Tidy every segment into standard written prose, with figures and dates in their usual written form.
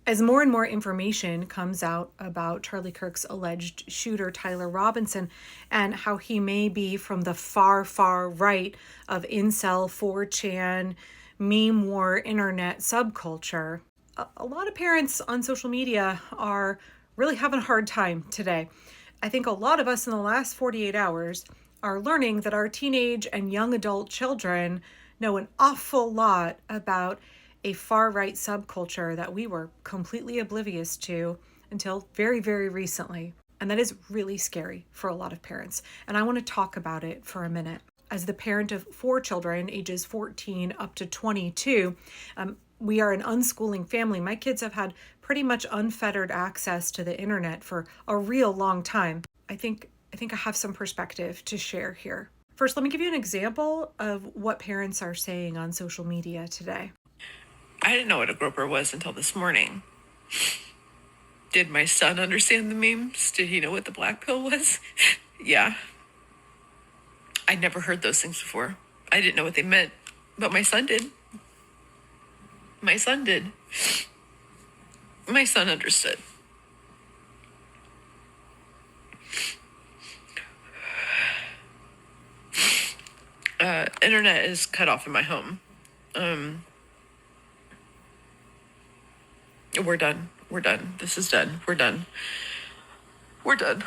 As more and more information comes out about Charlie Kirk's alleged shooter, Tyler Robinson, and how he may be from the far, far right of incel, 4chan, meme war, internet subculture, a lot of parents on social media are really having a hard time today. I think a lot of us in the last 48 hours are learning that our teenage and young adult children know an awful lot about a far right subculture that we were completely oblivious to until very, very recently. And that is really scary for a lot of parents. And I want to talk about it for a minute. As the parent of 4 children, ages 14 up to 22, we are an unschooling family. My kids have had pretty much unfettered access to the internet for a real long time. I think I have some perspective to share here. First, let me give you an example of what parents are saying on social media today. I didn't know what a groper was until this morning. Did my son understand the memes? Did he know what the black pill was? Yeah. I'd never heard those things before. I didn't know what they meant, but my son did. My son did. My son understood. Internet is cut off in my home. We're done. We're done. This is done. We're done. We're done.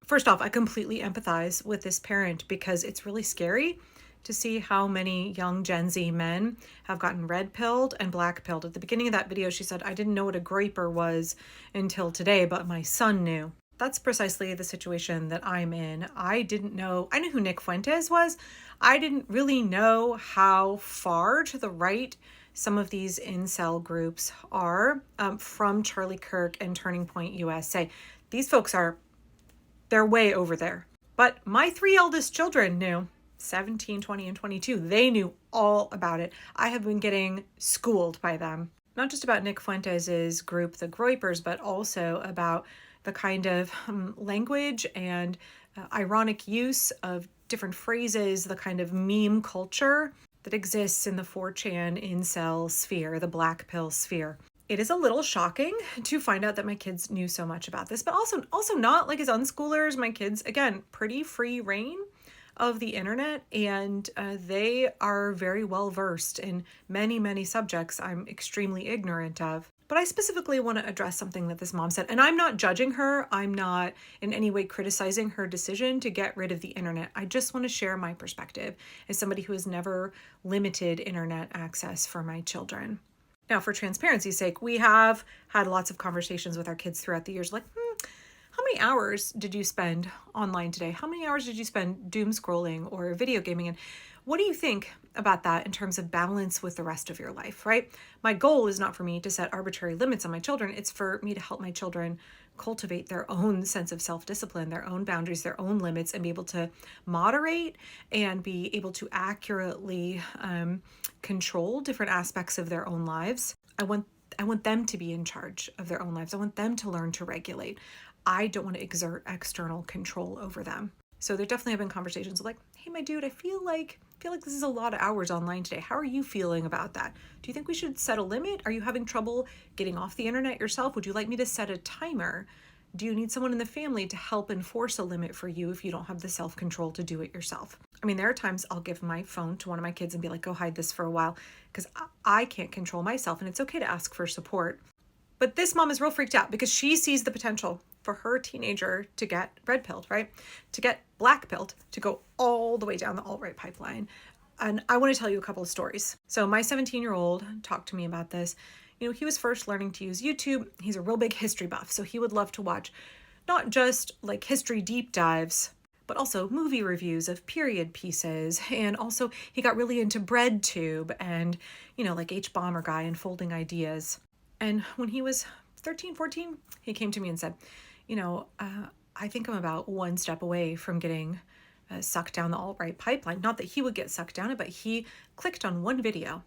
First off, I completely empathize with this parent because it's really scary to see how many young Gen Z men have gotten red pilled and black pilled. At the beginning of that video, she said, I didn't know what a groper was until today, but my son knew. That's precisely the situation that I'm in. I knew who Nick Fuentes was. I didn't really know how far to the right some of these incel groups are from Charlie Kirk and Turning Point USA. These folks they're way over there. But my 3 eldest children knew, 17, 20, and 22. They knew all about it. I have been getting schooled by them. Not just about Nick Fuentes' group, the Groypers, but also about the kind of language and ironic use of different phrases, the kind of meme culture that exists in the 4chan incel sphere, the black pill sphere. It is a little shocking to find out that my kids knew so much about this, but also not like as unschoolers. My kids, again, pretty free reign of the internet, and they are very well versed in many, many subjects I'm extremely ignorant of. But I specifically want to address something that this mom said, and I'm not judging her. I'm not in any way criticizing her decision to get rid of the internet. I just want to share my perspective as somebody who has never limited internet access for my children. Now, for transparency's sake, we have had lots of conversations with our kids throughout the years, like, how many hours did you spend online today? How many hours did you spend doom scrolling or video gaming? And what do you think about that in terms of balance with the rest of your life, right? My goal is not for me to set arbitrary limits on my children. It's for me to help my children cultivate their own sense of self-discipline, their own boundaries, their own limits, and be able to moderate and be able to accurately control different aspects of their own lives. I want them to be in charge of their own lives. I want them to learn to regulate. I don't want to exert external control over them. So there definitely have been conversations like, hey, my dude, I feel like this is a lot of hours online today. How are you feeling about that? Do you think we should set a limit? Are you having trouble getting off the internet yourself? Would you like me to set a timer? Do you need someone in the family to help enforce a limit for you if you don't have the self-control to do it yourself? I mean, there are times I'll give my phone to one of my kids and be like, go hide this for a while, because I can't control myself, and it's okay to ask for support. But this mom is real freaked out because she sees the potential for her teenager to get red pilled, right? To get black pilled, to go all the way down the alt-right pipeline. And I want to tell you a couple of stories. So my 17-year-old talked to me about this. You know, he was first learning to use YouTube. He's a real big history buff, so he would love to watch not just like history deep dives, but also movie reviews of period pieces. And also he got really into BreadTube and, you know, like H-Bomber Guy and Folding Ideas. And when he was 13, 14, he came to me and said, you know, I think I'm about one step away from getting sucked down the alt-right pipeline. Not that he would get sucked down it, but he clicked on one video.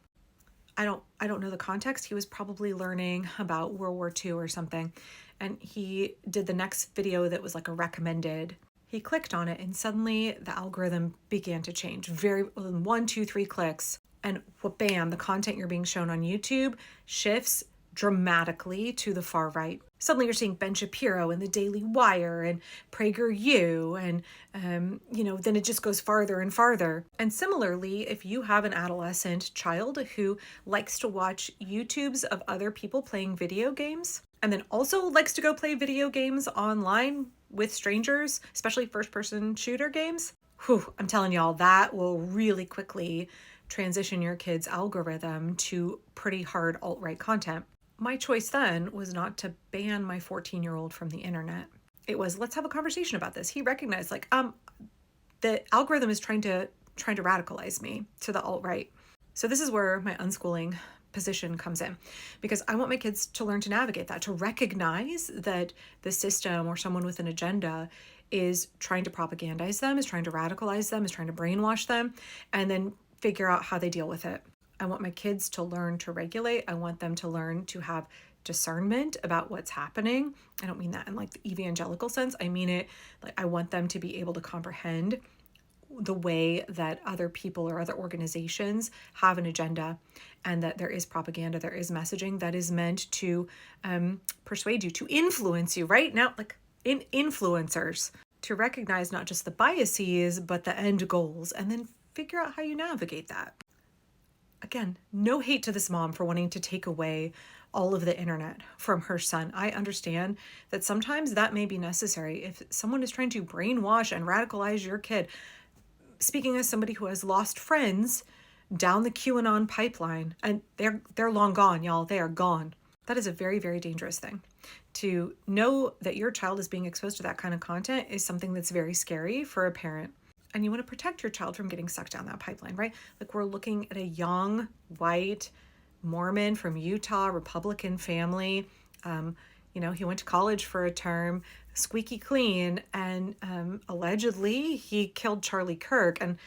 I don't know the context. He was probably learning about World War II or something. And he did the next video that was like a recommended. He clicked on it and suddenly the algorithm began to change. Within 1, 2, 3 clicks. And bam, the content you're being shown on YouTube shifts dramatically to the far right. Suddenly you're seeing Ben Shapiro and the Daily Wire and PragerU, and then it just goes farther and farther. And similarly, if you have an adolescent child who likes to watch YouTubes of other people playing video games, and then also likes to go play video games online with strangers, especially first-person shooter games, I'm telling y'all, that will really quickly transition your kid's algorithm to pretty hard alt-right content. My choice then was not to ban my 14-year-old from the internet. It was, let's have a conversation about this. He recognized, the algorithm is trying to radicalize me to the alt-right. So this is where my unschooling position comes in, because I want my kids to learn to navigate that, to recognize that the system or someone with an agenda is trying to propagandize them, is trying to radicalize them, is trying to brainwash them, and then figure out how they deal with it. I want my kids to learn to regulate. I want them to learn to have discernment about what's happening. I don't mean that in like the evangelical sense. I mean it like I want them to be able to comprehend the way that other people or other organizations have an agenda, and that there is propaganda, there is messaging that is meant to persuade you, to influence you, right? Now, like in influencers, to recognize not just the biases, but the end goals, and then figure out how you navigate that. Again, no hate to this mom for wanting to take away all of the internet from her son. I understand that sometimes that may be necessary if someone is trying to brainwash and radicalize your kid. Speaking as somebody who has lost friends down the QAnon pipeline, and they're long gone, y'all. They are gone. That is a very, very dangerous thing. To know that your child is being exposed to that kind of content is something that's very scary for a parent. And you want to protect your child from getting sucked down that pipeline, right? Like, we're looking at a young, white Mormon from Utah, Republican family. He went to college for a term, squeaky clean, and allegedly he killed Charlie Kirk. And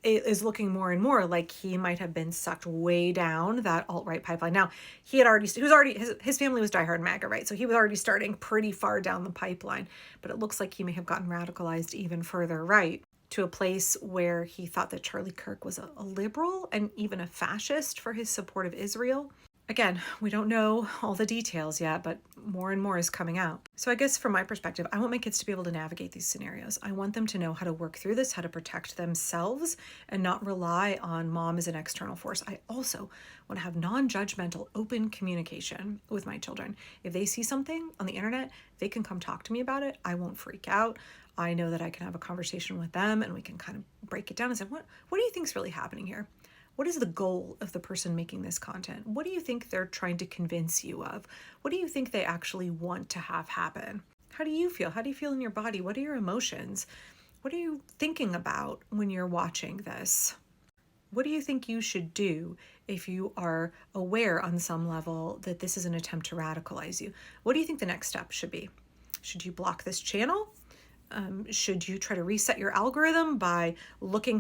it is looking more and more like he might have been sucked way down that alt-right pipeline. Now, his family was diehard MAGA, right? So he was already starting pretty far down the pipeline, but it looks like he may have gotten radicalized even further right, to a place where he thought that Charlie Kirk was a liberal and even a fascist for his support of Israel. Again, we don't know all the details yet, but more and more is coming out. So I guess from my perspective, I want my kids to be able to navigate these scenarios. I want them to know how to work through this, how to protect themselves, and not rely on mom as an external force. I also want to have non-judgmental, open communication with my children. If they see something on the internet, they can come talk to me about it. I won't freak out. I know that I can have a conversation with them, and we can kind of break it down and say, what do you think is really happening here? What is the goal of the person making this content? What do you think they're trying to convince you of? What do you think they actually want to have happen? How do you feel? How do you feel in your body? What are your emotions? What are you thinking about when you're watching this? What do you think you should do if you are aware on some level that this is an attempt to radicalize you? What do you think the next step should be? Should you block this channel? Should you try to reset your algorithm by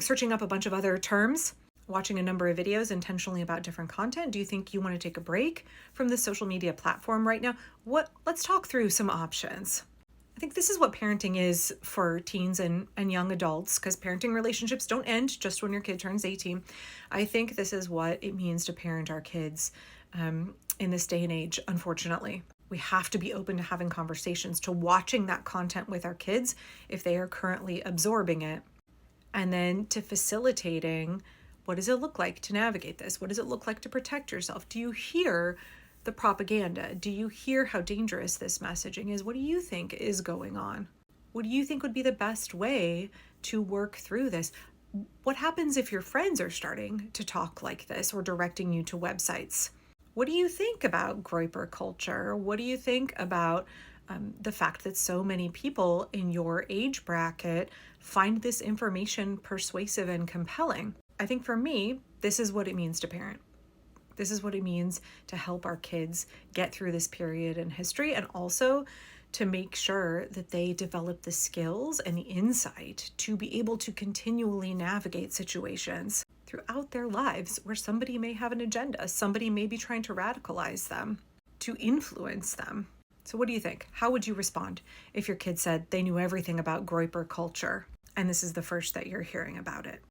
searching up a bunch of other terms, watching a number of videos intentionally about different content? Do you think you want to take a break from the social media platform right now? Let's talk through some options. I think this is what parenting is for teens and young adults, because parenting relationships don't end just when your kid turns 18. I think this is what it means to parent our kids in this day and age, unfortunately. We have to be open to having conversations, to watching that content with our kids if they are currently absorbing it, and then to facilitating, what does it look like to navigate this? What does it look like to protect yourself? Do you hear the propaganda? Do you hear how dangerous this messaging is? What do you think is going on? What do you think would be the best way to work through this? What happens if your friends are starting to talk like this or directing you to websites? What do you think about groyper culture? What do you think about the fact that so many people in your age bracket find this information persuasive and compelling? I think for me, this is what it means to parent. This is what it means to help our kids get through this period in history, and also to make sure that they develop the skills and the insight to be able to continually navigate situations throughout their lives where somebody may have an agenda, somebody may be trying to radicalize them, to influence them. So what do you think? How would you respond if your kid said they knew everything about groyper culture and this is the first that you're hearing about it?